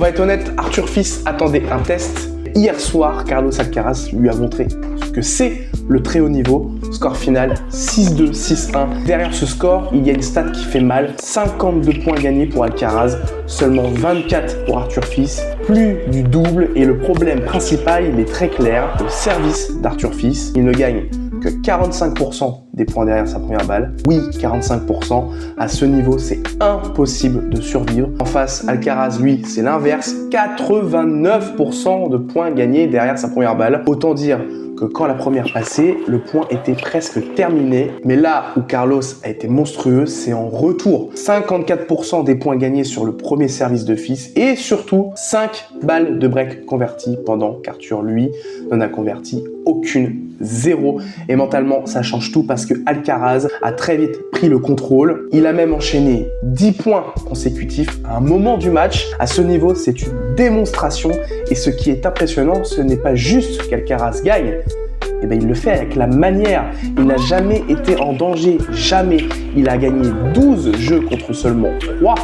On va être honnête, Arthur Fils attendait un test. Hier soir, Carlos Alcaraz lui a montré ce que c'est le très haut niveau. Score final 6-2, 6-1. Derrière ce score, il y a une stat qui fait mal. 52 points gagnés pour Alcaraz, seulement 24 pour Arthur Fils. Plus du double, et le problème principal, il est très clair. Le service d'Arthur Fils, il ne gagne que 45% des points derrière sa première balle. Oui, 45%. À ce niveau, c'est impossible de survivre. En face, Alcaraz, lui, c'est l'inverse. 89% de points gagnés derrière sa première balle. Autant dire que quand la première passait, le point était presque terminé. Mais là où Carlos a été monstrueux, c'est en retour. 54% des points gagnés sur le premier service de Fils et surtout 5 balles de break converties pendant qu'Arthur, lui, n'en a converti aucune. 0. Et mentalement, ça change tout parce que Alcaraz a très vite pris le contrôle. Il a même enchaîné 10 points consécutifs à un moment du match. À ce niveau, c'est une démonstration. Et ce qui est impressionnant, ce n'est pas juste qu'Alcaraz gagne. Eh bien, il le fait avec la manière. Il n'a jamais été en danger, jamais. Il a gagné 12 jeux contre seulement 3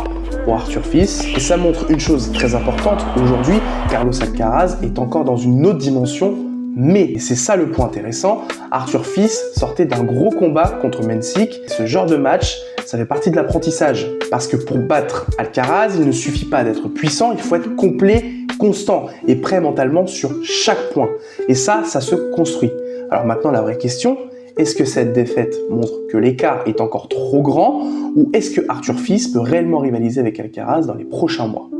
pour Arthur Fils. Et ça montre une chose très importante. Aujourd'hui, Carlos Alcaraz est encore dans une autre dimension. Mais, et c'est ça le point intéressant, Arthur Fils sortait d'un gros combat contre Mensik. Ce genre de match, ça fait partie de l'apprentissage. Parce que pour battre Alcaraz, il ne suffit pas d'être puissant, il faut être complet, constant et prêt mentalement sur chaque point. Et ça se construit. Alors maintenant, la vraie question, est-ce que cette défaite montre que l'écart est encore trop grand ou est-ce que Arthur Fils peut réellement rivaliser avec Alcaraz dans les prochains mois ?